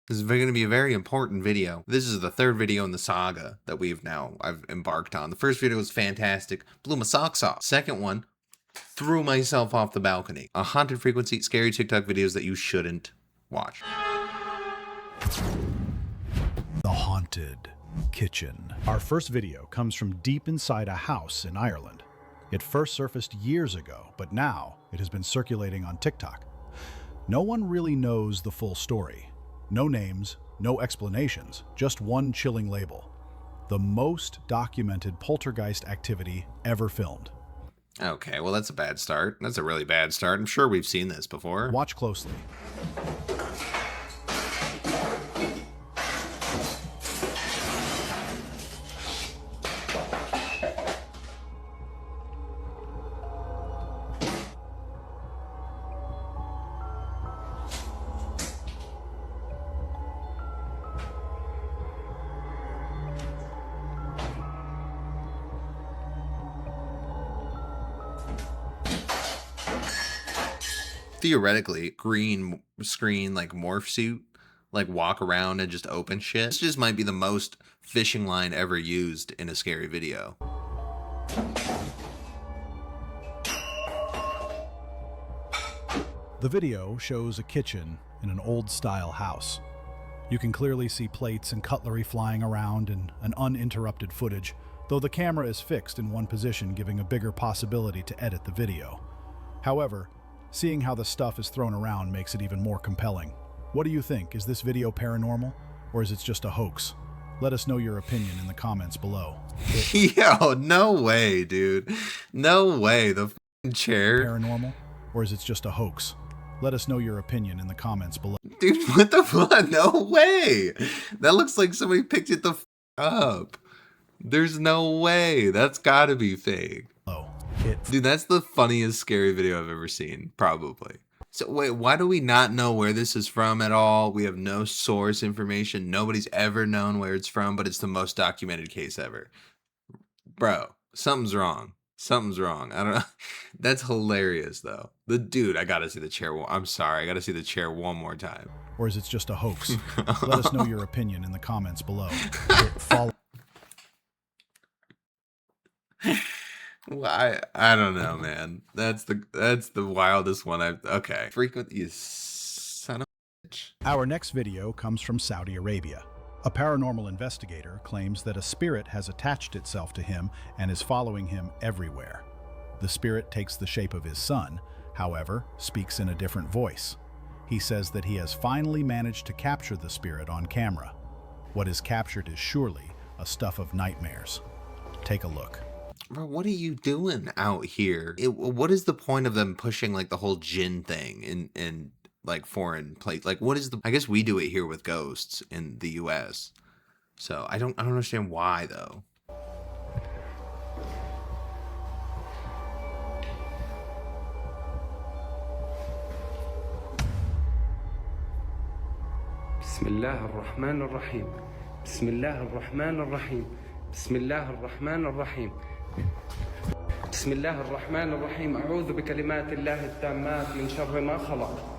This is going to be a very important video. This is the third video in the saga that I've embarked on. The first video was fantastic, blew my socks off. Second one, threw myself off the balcony. A haunted frequency, scary TikTok videos that you shouldn't watch. The Haunted Kitchen. Our first video comes from deep inside a house in Ireland. It first surfaced years ago, but now it has been circulating on TikTok. No one really knows the full story. No names, no explanations, just one chilling label. The most documented poltergeist activity ever filmed. Okay, well that's a bad start. That's a really bad start. I'm sure we've seen this before. Watch closely. Theoretically, green screen, like morph suit, like walk around and just open shit. This just might be the most fishing line ever used in a scary video. The video shows a kitchen in an old-style house. You can clearly see plates and cutlery flying around and an uninterrupted footage, though the camera is fixed in one position, giving a bigger possibility to edit the video. However, seeing how the stuff is thrown around makes it even more compelling. What do you think? Is this video paranormal, or is it just a hoax? Let us know your opinion in the comments below. Yo, no way, dude. No way. The f***ing chair. Paranormal, or is it just a hoax? Let us know your opinion in the comments below. Dude, what the fuck? No way. That looks like somebody picked it the f up. There's no way. That's gotta be fake. Dude, that's the funniest scary video I've ever seen, probably. So wait, why do we not know where this is from at all? We have no source information. Nobody's ever known where it's from, but it's the most documented case ever. Bro, something's wrong. Something's wrong. I don't know. That's hilarious, though. The dude, I gotta see the chair. I'm sorry, I gotta see the chair one more time. Or is it just a hoax? Let us know your opinion in the comments below. Well, I don't know, man. That's the wildest one I've. Okay, frequent, you son of a bitch. Our next video comes from Saudi Arabia. A paranormal investigator claims that a spirit has attached itself to him and is following him everywhere. The spirit takes the shape of his son, however, speaks in a different voice. He says that he has finally managed to capture the spirit on camera. What is captured is surely a stuff of nightmares. Take a look. Bro, what are you doing out here? What is the point of them pushing like the whole jinn thing in like foreign place? Like, what is the? I guess we do it here with ghosts in the U.S. So I don't understand why though. Bismillah ar-Rahman ar-Rahim. Bismillah ar-Rahman ar-Rahim. Bismillah ar-Rahman ar-Rahim. بسم الله الرحمن الرحيم أعوذ بكلمات الله التامات من شر ما خلق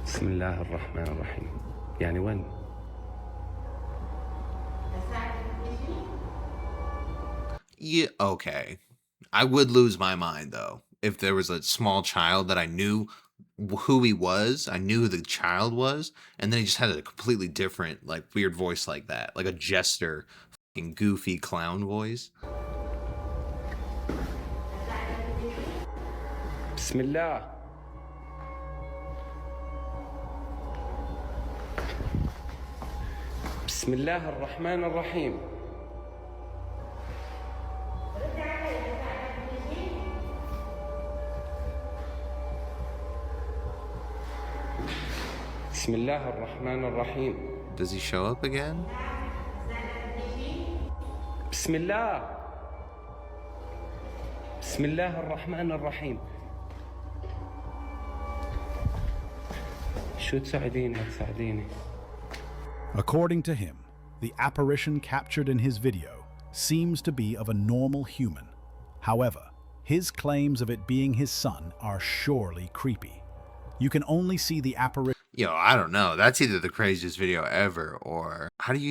بسم الله الرحمن الرحيم يعني وين؟ Yeah, okay. I would lose my mind though if there was a small child that I knew who he was, I knew who the child was, and then he just had a completely different, like, weird voice like that, like a jester, fucking goofy clown voice. Bismillah. Bismillah ar-Rahman ar-Rahim. Bismillah ar-Rahman ar-Rahim. Does he show up again? Bismillah. Bismillah ar-Rahman ar-Rahim. شو تساعديني هتساعديني. According to him, the apparition captured in his video seems to be of a normal human. However, his claims of it being his son are surely creepy. You can only see the apparition. Yo, I don't know. That's either the craziest video ever, or how would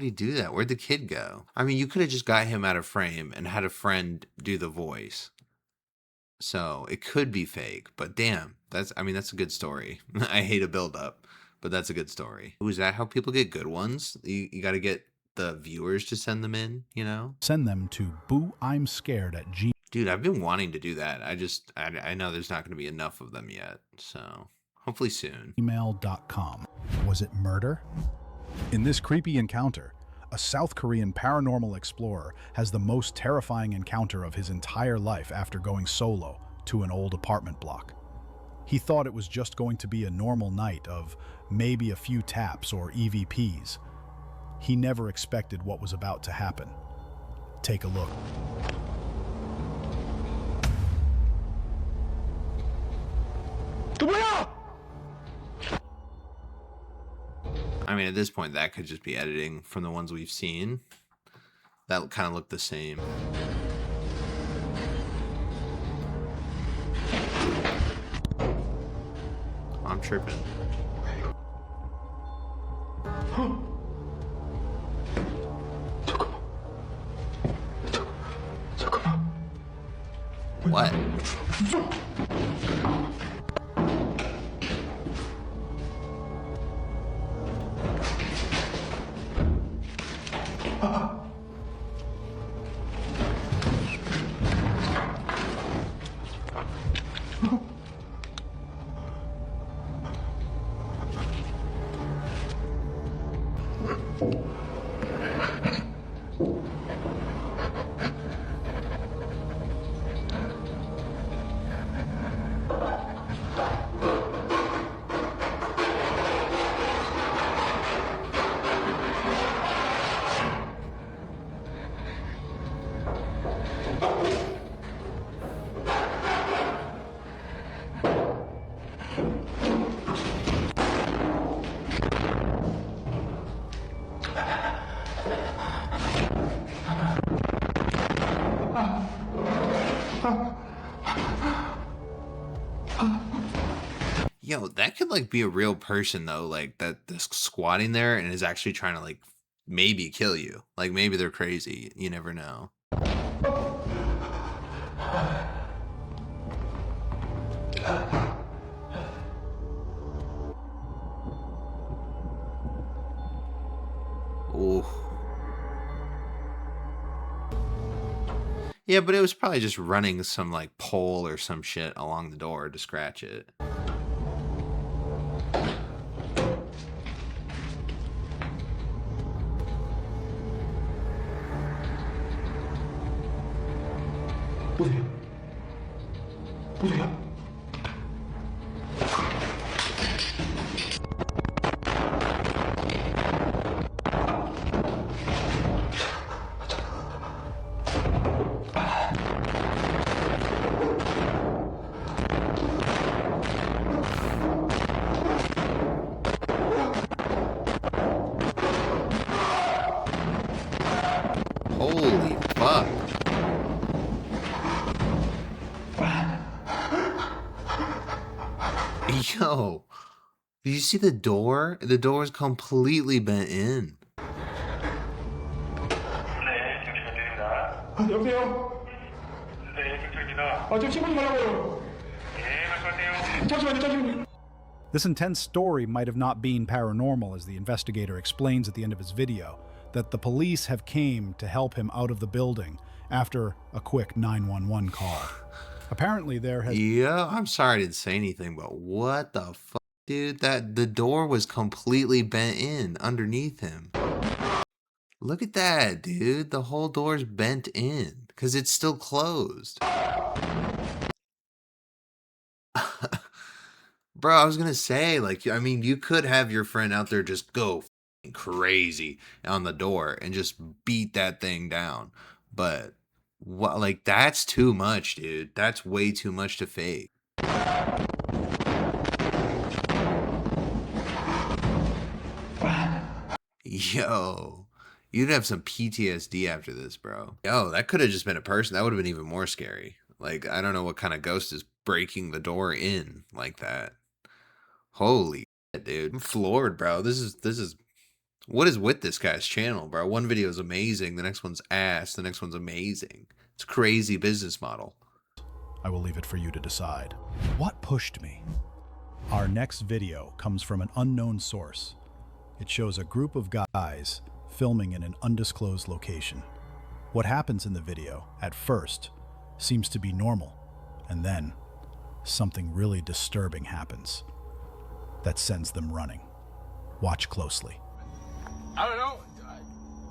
he do that? Where'd the kid go? I mean, you could have just got him out of frame and had a friend do the voice. So it could be fake, but damn, that's a good story. I hate a build-up, but that's a good story. Is that how people get good ones? You got to get the viewers to send them in, you know? Send them to booimscared@gmail.com. Dude, I've been wanting to do that. I know there's not going to be enough of them yet, so hopefully soon. Was it murder? In this creepy encounter, a South Korean paranormal explorer has the most terrifying encounter of his entire life after going solo to an old apartment block. He thought it was just going to be a normal night of maybe a few taps or EVPs. He never expected what was about to happen. Take a look. I mean, at this point, that could just be editing from the ones we've seen. That kind of look the same. I'm tripping. What? Yo, that could like be a real person though, like that's squatting there and is actually trying to like maybe kill you. Like maybe they're crazy. You never know. Ooh. Yeah, but it was probably just running some like pole or some shit along the door to scratch it. Holy fuck. Yo, did you see the door? The door is completely bent in. 여보세요? 네, 경찰입니다. 좀 신고지 말라고요. 네, 말씀하세요. 잠시만요. This intense story might have not been paranormal, as the investigator explains at the end of his video, that the police have came to help him out of the building after a quick 911 call. Apparently there has... Yeah, I'm sorry I didn't say anything, but what the fuck, dude? That the door was completely bent in underneath him. Look at that, dude. The whole door's bent in because it's still closed. Bro, I was gonna say, like, I mean, you could have your friend out there just go crazy on the door and just beat that thing down, but what, like, that's too much, dude. That's way too much to fake. Yo, You'd have some PTSD after this, bro. Yo, that could have just been a person. That would have been even more scary. Like, I don't know what kind of ghost is breaking the door in like that. Holy shit, dude. I'm floored, bro. This is what is with this guy's channel, bro? One video is amazing, the next one's ass, the next one's amazing. It's a crazy business model. I will leave it for you to decide. What pushed me? Our next video comes from an unknown source. It shows a group of guys filming in an undisclosed location. What happens in the video, at first, seems to be normal, and then something really disturbing happens that sends them running. Watch closely. I don't know.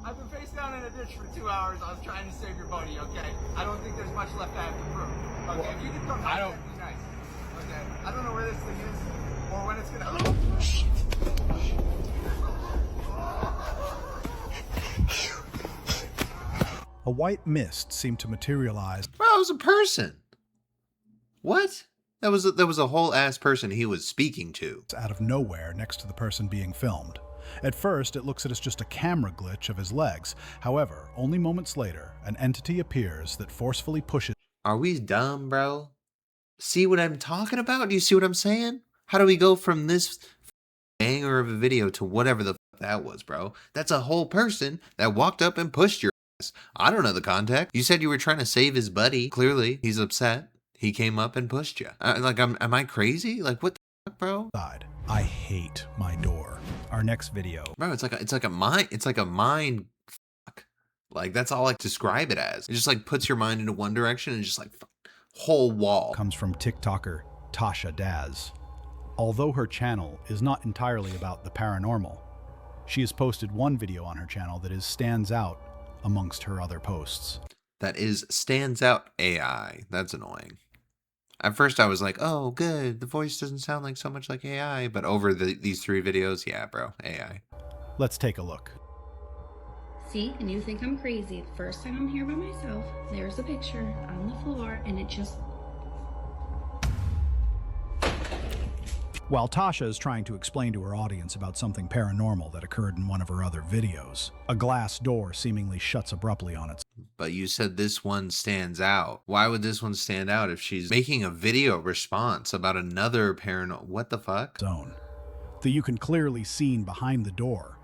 I've been face down in a ditch for 2 hours. I was trying to save your buddy, okay? I don't think there's much left I have to prove. Okay, well, if you can come back, that'd be nice. Okay, I don't know where this thing is or when it's gonna... Oh, shit. A white mist seemed to materialize. Bro, it was a person. What? That was a whole ass person he was speaking to. Out of nowhere next to the person being filmed. At first, it looks as just a camera glitch of his legs. However, only moments later, an entity appears that forcefully pushes. Are we dumb, bro? See what I'm talking about? Do you see what I'm saying? How do we go from this banger of a video to whatever the fuck that was, bro? That's a whole person that walked up and pushed your ass. I don't know the context. You said you were trying to save his buddy. Clearly, he's upset. He came up and pushed you. Am I crazy? Like, what the fuck, bro? I hate my door. Our next video. Bro, it's like a mind fuck. Like, that's all I describe it as. It just like puts your mind into one direction and just like whole wall. Comes from TikToker Tasha Daz. Although her channel is not entirely about the paranormal, she has posted one video on her channel that stands out amongst her other posts. That is stands out AI. That's annoying. At first I was like, oh, good. The voice doesn't sound like so much like AI. But over these 3 videos, yeah, bro, AI. Let's take a look. See, and you think I'm crazy. The first time I'm here by myself, there's a picture on the floor, and it just... While Tasha is trying to explain to her audience about something paranormal that occurred in one of her other videos, a glass door seemingly shuts abruptly on its... But you said this one stands out. Why would this one stand out if she's making a video response about another paranormal? What the fuck? ...zone that you can clearly see behind the door,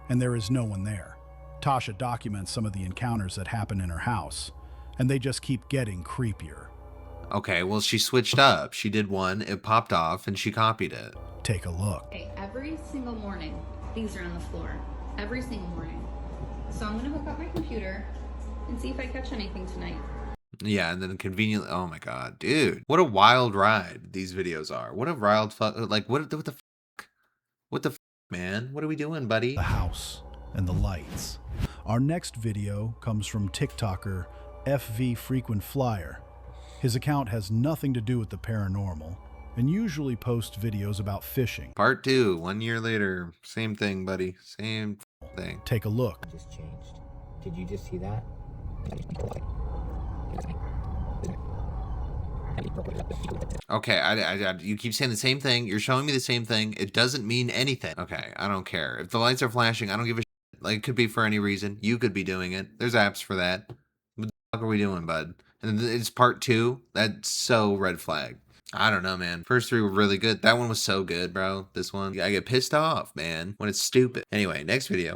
and there is no one there. Tasha documents some of the encounters that happen in her house, and they just keep getting creepier. Okay, well, she switched up. She did one, it popped off, and she copied it. Take a look. Okay, every single morning, these are on the floor. Every single morning. So I'm gonna hook up my computer and see if I catch anything tonight. Yeah, and then conveniently, oh my god, dude. What a wild ride these videos are. What a wild fuck, like, what the fuck? What the fuck, man? What are we doing, buddy? The house and the lights. Our next video comes from TikToker FV Frequent Flyer. His account has nothing to do with the paranormal and usually posts videos about fishing. Part 2, 1 year later. Same thing, buddy. Same thing. Take a look. Just changed. Did you just see that? Okay, you keep saying the same thing. You're showing me the same thing. It doesn't mean anything. Okay, I don't care. If the lights are flashing, I don't give a shit. Like, it could be for any reason. You could be doing it. There's apps for that. What the fuck are we doing, bud? And it's part 2. That's so red flag. I don't know, man. First 3 were really good. That one was so good, bro. This one, I get pissed off, man, when it's stupid. Anyway, next video.